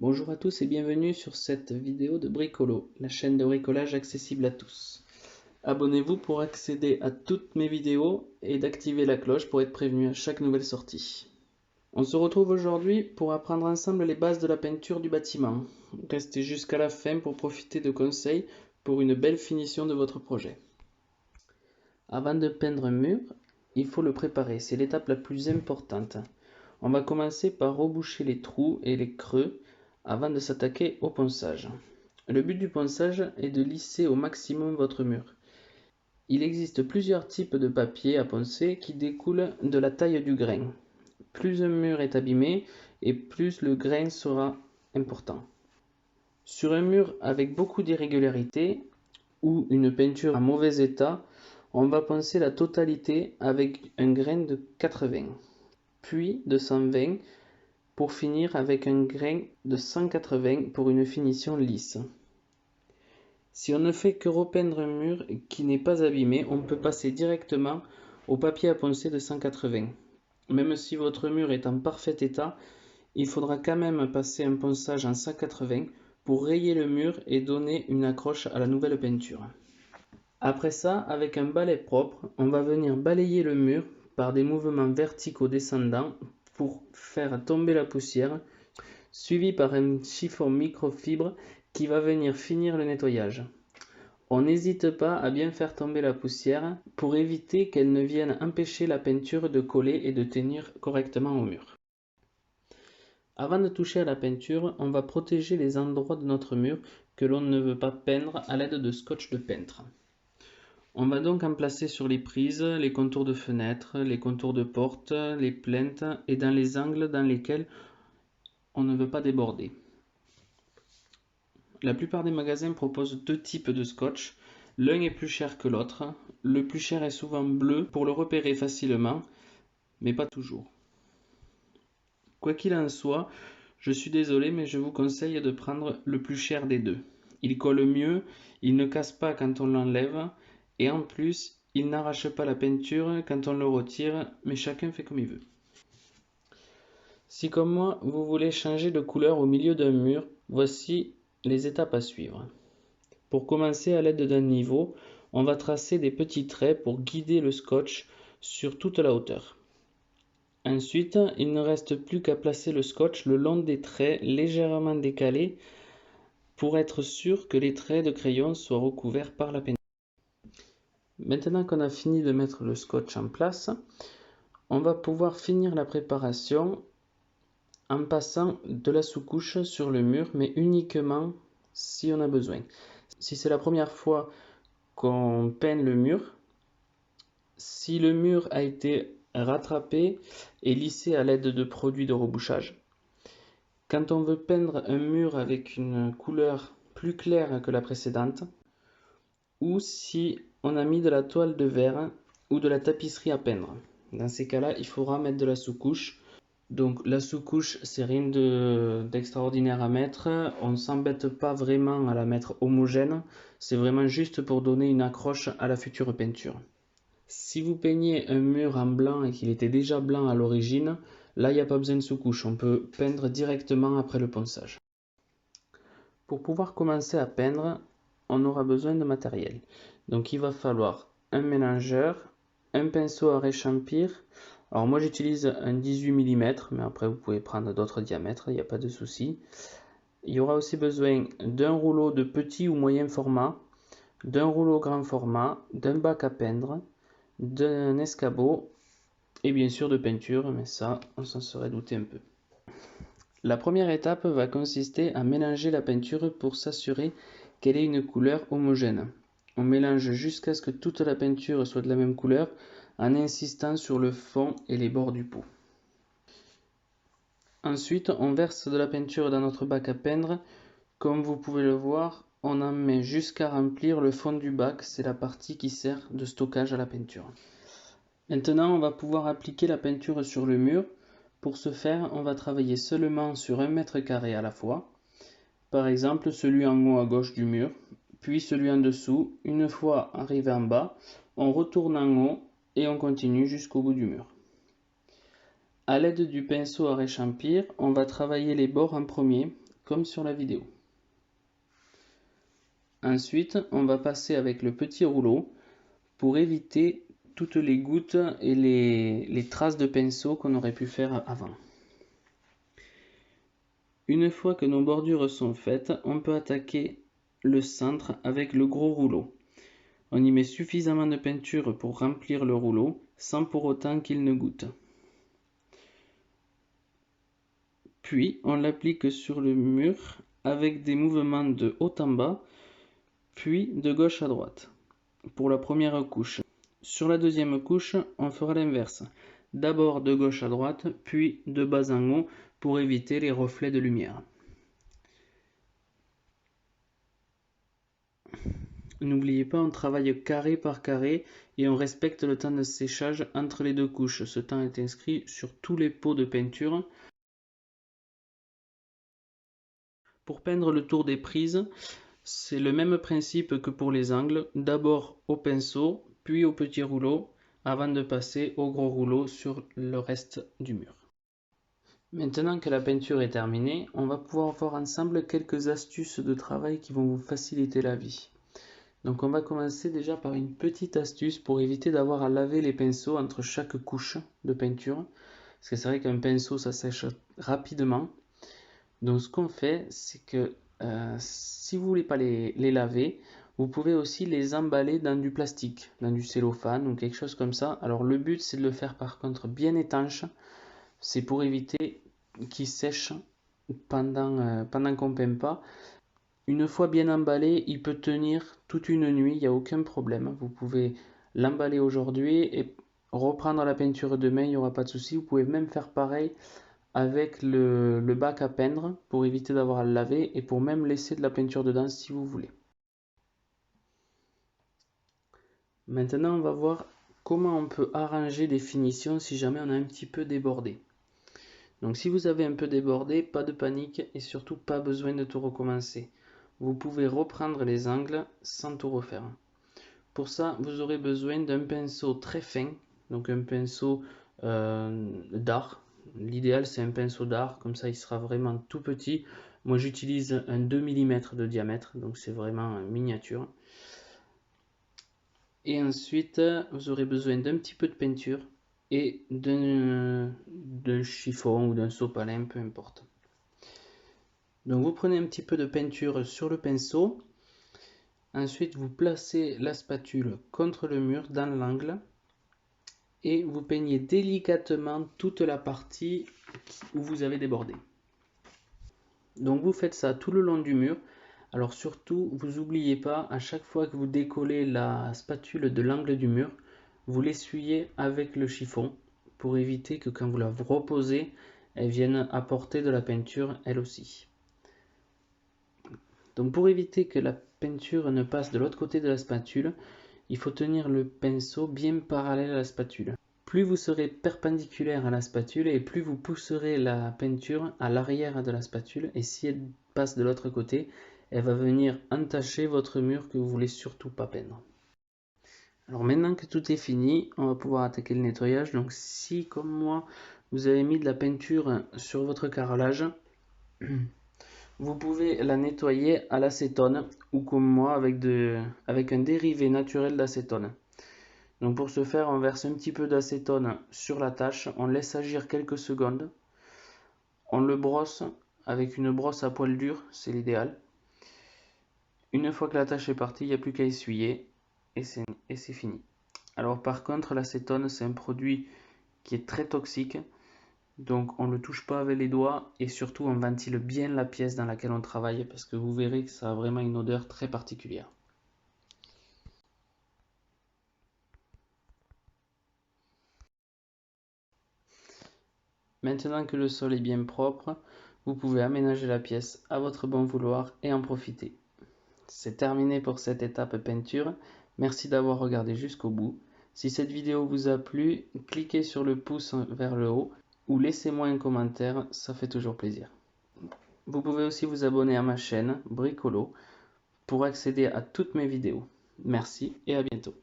Bonjour à tous et bienvenue sur cette vidéo de Bricolo, la chaîne de bricolage accessible à tous. Abonnez-vous pour accéder à toutes mes vidéos et d'activer la cloche pour être prévenu à chaque nouvelle sortie. On se retrouve aujourd'hui pour apprendre ensemble les bases de la peinture du bâtiment. Restez jusqu'à la fin pour profiter de conseils pour une belle finition de votre projet. Avant de peindre un mur, il faut le préparer, c'est l'étape la plus importante. On va commencer par reboucher les trous et les creux avant de s'attaquer au ponçage. Le but du ponçage est de lisser au maximum votre mur. Il existe plusieurs types de papier à poncer qui découlent de la taille du grain. Plus un mur est abîmé et plus le grain sera important. Sur un mur avec beaucoup d'irrégularités ou une peinture en mauvais état, on va poncer la totalité avec un grain de 80, puis de 120 pour finir avec un grain de 180 pour une finition lisse. Si on ne fait que repeindre un mur qui n'est pas abîmé, on peut passer directement au papier à poncer de 180. Même si votre mur est en parfait état, il faudra quand même passer un ponçage en 180 pour rayer le mur et donner une accroche à la nouvelle peinture. Après ça, avec un balai propre, on va venir balayer le mur par des mouvements verticaux descendants pour faire tomber la poussière, suivi par un chiffon microfibre qui va venir finir le nettoyage. On n'hésite pas à bien faire tomber la poussière pour éviter qu'elle ne vienne empêcher la peinture de coller et de tenir correctement au mur. Avant de toucher à la peinture, on va protéger les endroits de notre mur que l'on ne veut pas peindre à l'aide de scotch de peintre. On va donc en placer sur les prises, les contours de fenêtres, les contours de portes, les plinthes et dans les angles dans lesquels on ne veut pas déborder. La plupart des magasins proposent deux types de scotch. L'un est plus cher que l'autre. Le plus cher est souvent bleu pour le repérer facilement, mais pas toujours. Quoi qu'il en soit, je suis désolé, mais je vous conseille de prendre le plus cher des deux. Il colle mieux, il ne casse pas quand on l'enlève, et en plus, il n'arrache pas la peinture quand on le retire, mais chacun fait comme il veut. Si comme moi, vous voulez changer de couleur au milieu d'un mur, voici les étapes à suivre. Pour commencer, à l'aide d'un niveau, on va tracer des petits traits pour guider le scotch sur toute la hauteur. Ensuite, il ne reste plus qu'à placer le scotch le long des traits légèrement décalés pour être sûr que les traits de crayon soient recouverts par la peinture. Maintenant qu'on a fini de mettre le scotch en place, on va pouvoir finir la préparation en passant de la sous-couche sur le mur, mais uniquement si on a besoin. Si c'est la première fois qu'on peint le mur, si le mur a été rattrapé et lissé à l'aide de produits de rebouchage. Quand on veut peindre un mur avec une couleur plus claire que la précédente, ou si on a mis de la toile de verre ou de la tapisserie à peindre. Dans ces cas-là, il faudra mettre de la sous-couche. Donc la sous-couche, c'est rien d'extraordinaire à mettre. On ne s'embête pas vraiment à la mettre homogène. C'est vraiment juste pour donner une accroche à la future peinture. Si vous peignez un mur en blanc et qu'il était déjà blanc à l'origine, là il n'y a pas besoin de sous-couche, on peut peindre directement après le ponçage. Pour pouvoir commencer à peindre, on aura besoin de matériel. Donc il va falloir un mélangeur, un pinceau à réchampir. Alors moi j'utilise un 18 mm, mais après vous pouvez prendre d'autres diamètres, il n'y a pas de souci. Il y aura aussi besoin d'un rouleau de petit ou moyen format, d'un rouleau grand format, d'un bac à peindre, d'un escabeau et bien sûr de peinture, mais ça on s'en serait douté un peu. La première étape va consister à mélanger la peinture pour s'assurer qu'elle ait une couleur homogène. On mélange jusqu'à ce que toute la peinture soit de la même couleur en insistant sur le fond et les bords du pot. Ensuite, on verse de la peinture dans notre bac à peindre. Comme vous pouvez le voir, on en met jusqu'à remplir le fond du bac, c'est la partie qui sert de stockage à la peinture. Maintenant, on va pouvoir appliquer la peinture sur le mur. Pour ce faire, on va travailler seulement sur 1 mètre carré à la fois. Par exemple, celui en haut à gauche du mur, puis celui en dessous. Une fois arrivé en bas, on retourne en haut et on continue jusqu'au bout du mur. À l'aide du pinceau à réchampir, on va travailler les bords en premier, comme sur la vidéo. Ensuite, on va passer avec le petit rouleau pour éviter toutes les gouttes et les traces de pinceau qu'on aurait pu faire avant. Une fois que nos bordures sont faites, on peut attaquer le centre avec le gros rouleau. On y met suffisamment de peinture pour remplir le rouleau, sans pour autant qu'il ne goûte. Puis, on l'applique sur le mur avec des mouvements de haut en bas, puis de gauche à droite, pour la première couche. Sur la deuxième couche, on fera l'inverse. D'abord de gauche à droite, puis de bas en haut, pour éviter les reflets de lumière. N'oubliez pas, on travaille carré par carré et on respecte le temps de séchage entre les deux couches. Ce temps est inscrit sur tous les pots de peinture. Pour peindre le tour des prises, c'est le même principe que pour les angles. D'abord au pinceau, puis au petit rouleau, avant de passer au gros rouleau sur le reste du mur. Maintenant que la peinture est terminée, on va pouvoir voir ensemble quelques astuces de travail qui vont vous faciliter la vie. Donc on va commencer déjà par une petite astuce pour éviter d'avoir à laver les pinceaux entre chaque couche de peinture. Parce que c'est vrai qu'un pinceau ça sèche rapidement. Donc ce qu'on fait, c'est que si vous ne voulez pas les laver, vous pouvez aussi les emballer dans du plastique, dans du cellophane ou quelque chose comme ça. Alors le but c'est de le faire par contre bien étanche. C'est pour éviter qu'ils sèchent pendant qu'on ne peint pas. Une fois bien emballé, il peut tenir toute une nuit, il n'y a aucun problème. Vous pouvez l'emballer aujourd'hui et reprendre la peinture demain, il n'y aura pas de souci. Vous pouvez même faire pareil avec le bac à peindre pour éviter d'avoir à le laver et pour même laisser de la peinture dedans si vous voulez. Maintenant, on va voir comment on peut arranger des finitions si jamais on a un petit peu débordé. Donc si vous avez un peu débordé, pas de panique et surtout pas besoin de tout recommencer. Vous pouvez reprendre les angles sans tout refaire. Pour ça, vous aurez besoin d'un pinceau très fin, donc un pinceau d'art. L'idéal, c'est un pinceau d'art, comme ça il sera vraiment tout petit. Moi, j'utilise un 2 mm de diamètre, donc c'est vraiment miniature. Et ensuite, vous aurez besoin d'un petit peu de peinture et d'un chiffon ou d'un sopalin, peu importe. Donc vous prenez un petit peu de peinture sur le pinceau. Ensuite, vous placez la spatule contre le mur dans l'angle et vous peignez délicatement toute la partie où vous avez débordé. Donc vous faites ça tout le long du mur. Alors surtout, vous n'oubliez pas, à chaque fois que vous décollez la spatule de l'angle du mur, vous l'essuyez avec le chiffon pour éviter que quand vous la reposez, elle vienne apporter de la peinture elle aussi. Donc pour éviter que la peinture ne passe de l'autre côté de la spatule, il faut tenir le pinceau bien parallèle à la spatule. Plus vous serez perpendiculaire à la spatule et plus vous pousserez la peinture à l'arrière de la spatule, et si elle passe de l'autre côté, elle va venir entacher votre mur que vous ne voulez surtout pas peindre. Alors maintenant que tout est fini, on va pouvoir attaquer le nettoyage. Donc si comme moi vous avez mis de la peinture sur votre carrelage, vous pouvez la nettoyer à l'acétone ou comme moi avec un dérivé naturel d'acétone. Donc pour ce faire, on verse un petit peu d'acétone sur la tâche, on laisse agir quelques secondes, on le brosse avec une brosse à poil dur, c'est l'idéal. Une fois que la tâche est partie, il n'y a plus qu'à essuyer et c'est fini. Alors par contre, l'acétone c'est un produit qui est très toxique. Donc on ne le touche pas avec les doigts et surtout on ventile bien la pièce dans laquelle on travaille parce que vous verrez que ça a vraiment une odeur très particulière. Maintenant que le sol est bien propre, vous pouvez aménager la pièce à votre bon vouloir et en profiter. C'est terminé pour cette étape peinture. Merci d'avoir regardé jusqu'au bout. Si cette vidéo vous a plu, cliquez sur le pouce vers le haut ou laissez-moi un commentaire, ça fait toujours plaisir. Vous pouvez aussi vous abonner à ma chaîne Bricolo pour accéder à toutes mes vidéos. Merci et à bientôt.